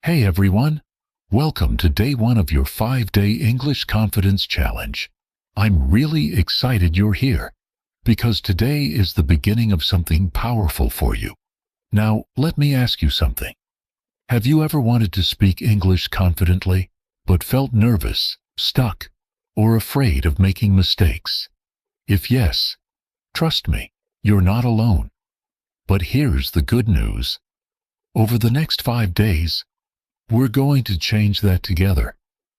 Hey everyone! Welcome to day 1 of your 5-day English Confidence Challenge. I'm really excited you're here, because today is the beginning of something powerful for you. Now, let me ask you something. Have you ever wanted to speak English confidently, but felt nervous, stuck, or afraid of making mistakes? If yes, trust me, you're not alone. But here's the good news. Over the next 5 days, we're going to change that together,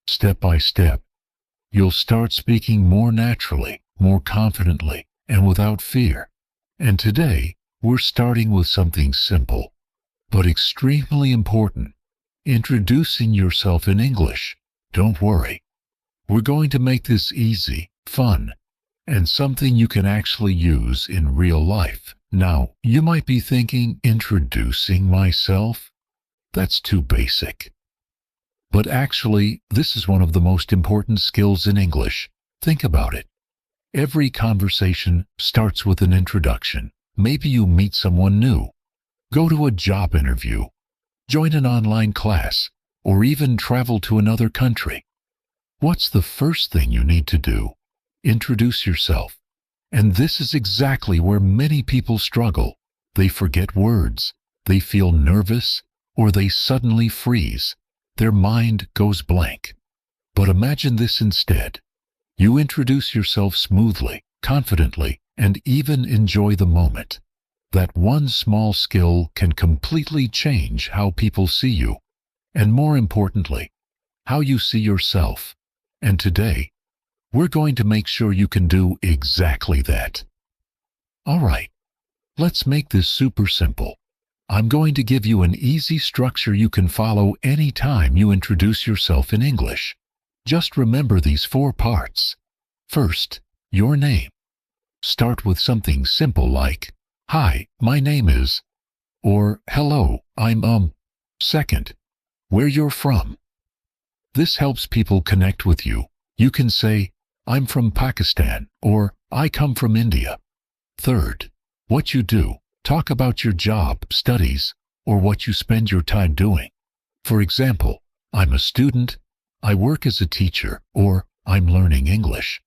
step by step. You'll start speaking more naturally, more confidently, and without fear. And today, we're starting with something simple, but extremely important. Introducing yourself in English. Don't worry. We're going to make this easy, fun, and something you can actually use in real life. Now, you might be thinking, introducing myself? That's too basic. But actually, this is one of the most important skills in English. Think about it. Every conversation starts with an introduction. Maybe you meet someone new, go to a job interview, join an online class, or even travel to another country. What's the first thing you need to do? Introduce yourself. And this is exactly where many people struggle. They forget words, they feel nervous, or they suddenly freeze. Their mind goes blank. But imagine this instead. You introduce yourself smoothly, confidently, and even enjoy the moment. That one small skill can completely change how people see you, and more importantly, how you see yourself. And today, we're going to make sure you can do exactly that. All right, let's make this super simple. I'm going to give you an easy structure you can follow anytime you introduce yourself in English. Just remember these 4 parts. First, your name. Start with something simple like, "Hi, my name is," or "Hello, I'm." Second, where you're from. This helps people connect with you. You can say, "I'm from Pakistan," or "I come from India." Third, what you do. Talk about your job, studies, or what you spend your time doing. For example, "I'm a student," "I work as a teacher," or "I'm learning English."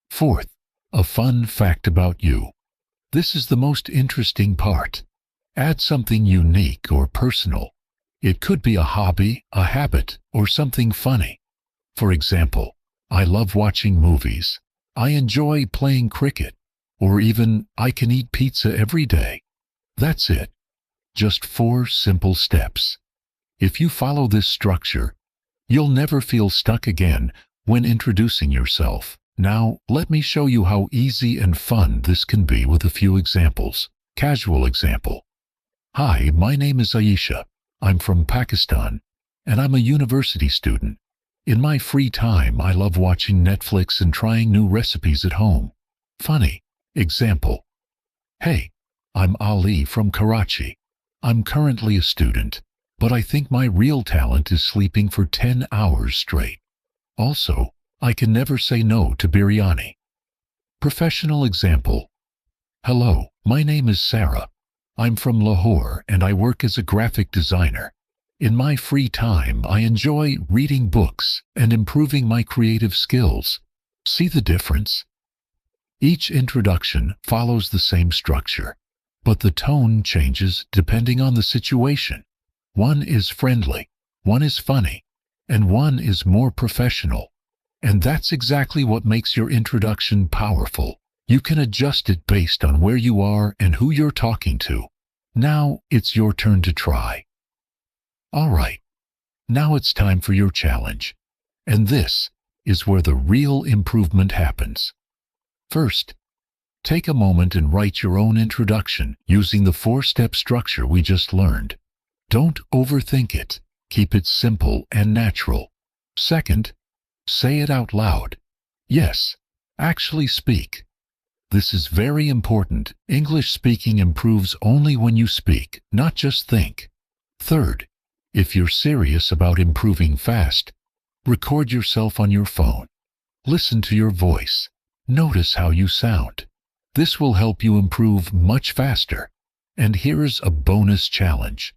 Fourth, a fun fact about you. This is the most interesting part. Add something unique or personal. It could be a hobby, a habit, or something funny. For example, "I love watching movies," "I enjoy playing cricket," or even, "I can eat pizza every day." That's it. Just 4 simple steps. If you follow this structure, you'll never feel stuck again when introducing yourself. Now, let me show you how easy and fun this can be with a few examples. Casual example. "Hi, my name is Aisha. I'm from Pakistan, and I'm a university student. In my free time, I love watching Netflix and trying new recipes at home." Funny. Example. "Hey, I'm Ali from Karachi. I'm currently a student, but I think my real talent is sleeping for 10 hours straight. Also, I can never say no to biryani." Professional example. "Hello, my name is Sarah. I'm from Lahore and I work as a graphic designer. In my free time, I enjoy reading books and improving my creative skills." See the difference? Each introduction follows the same structure, but the tone changes depending on the situation. One is friendly, one is funny, and one is more professional. And that's exactly what makes your introduction powerful. You can adjust it based on where you are and who you're talking to. Now it's your turn to try. All right, now it's time for your challenge. And this is where the real improvement happens. First, take a moment and write your own introduction using the 4-step structure we just learned. Don't overthink it. Keep it simple and natural. Second, say it out loud. Yes, actually speak. This is very important. English speaking improves only when you speak, not just think. Third, if you're serious about improving fast, record yourself on your phone. Listen to your voice. Notice how you sound. This will help you improve much faster. And here's a bonus challenge.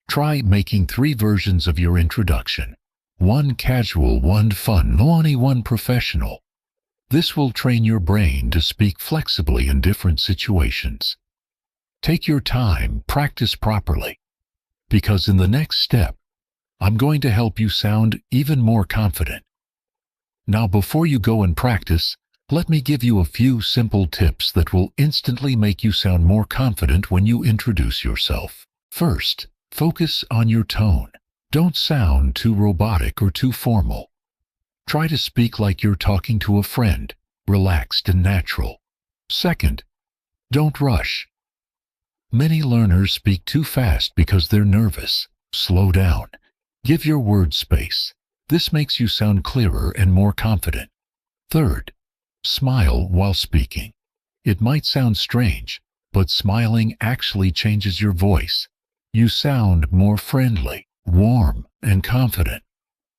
Try making 3 versions of your introduction. 1 casual, 1 fun, one professional. This will train your brain to speak flexibly in different situations. Take your time, practice properly, because in the next step, I'm going to help you sound even more confident. Now, before you go and practice, let me give you a few simple tips that will instantly make you sound more confident when you introduce yourself. First, focus on your tone. Don't sound too robotic or too formal. Try to speak like you're talking to a friend, relaxed and natural. Second, don't rush. Many learners speak too fast because they're nervous. Slow down. Give your words space. This makes you sound clearer and more confident. Third, smile while speaking. It might sound strange, but smiling actually changes your voice. You sound more friendly, warm, and confident.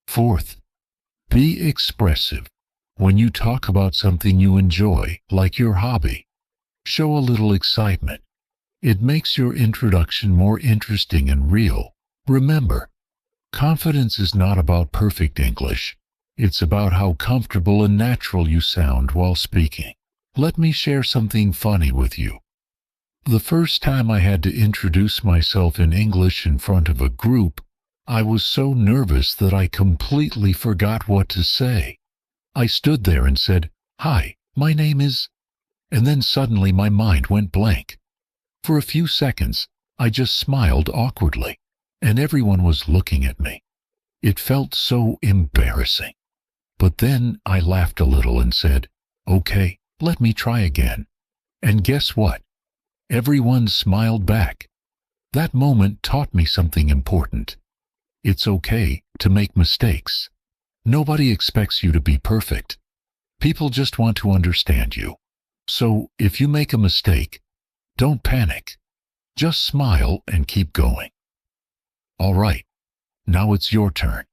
Fourth, be expressive. When you talk about something you enjoy, like your hobby, show a little excitement. It makes your introduction more interesting and real. Remember, confidence is not about perfect English. It's about how comfortable and natural you sound while speaking. Let me share something funny with you. The first time I had to introduce myself in English in front of a group, I was so nervous that I completely forgot what to say. I stood there and said, "Hi, my name is..." and then suddenly my mind went blank. For a few seconds, I just smiled awkwardly, and everyone was looking at me. It felt so embarrassing. But then I laughed a little and said, "Okay, let me try again." And guess what? Everyone smiled back. That moment taught me something important. It's okay to make mistakes. Nobody expects you to be perfect. People just want to understand you. So if you make a mistake, don't panic. Just smile and keep going. All right, now it's your turn.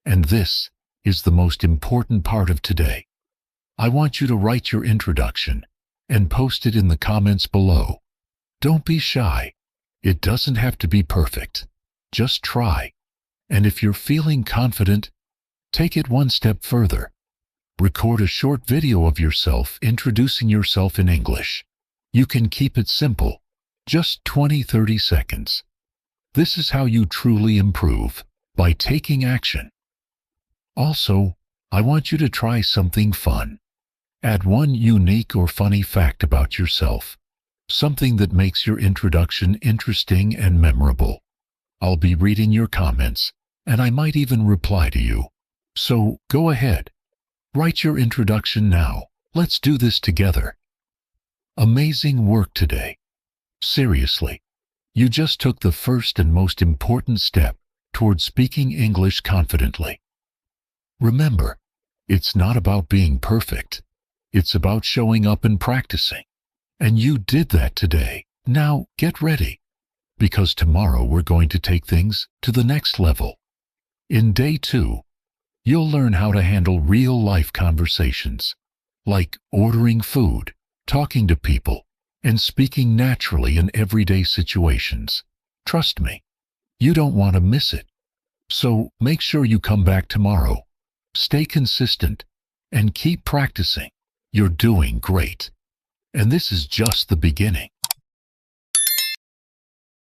And this is the most important part of today. I want you to write your introduction and post it in the comments below. Don't be shy. It doesn't have to be perfect. Just try. And if you're feeling confident, take it one step further. Record a short video of yourself introducing yourself in English. You can keep it simple, just 20-30 seconds. This is how you truly improve, by taking action. Also, I want you to try something fun. Add one unique or funny fact about yourself, something that makes your introduction interesting and memorable. I'll be reading your comments, and I might even reply to you. So go ahead. Write your introduction now. Let's do this together. Amazing work today. Seriously, you just took the first and most important step toward speaking English confidently. Remember, it's not about being perfect. It's about showing up and practicing. And you did that today. Now get ready, because tomorrow we're going to take things to the next level. In day 2, you'll learn how to handle real-life conversations, like ordering food, talking to people, and speaking naturally in everyday situations. Trust me, you don't want to miss it. So make sure you come back tomorrow. Stay consistent and keep practicing. You're doing great. And this is just the beginning.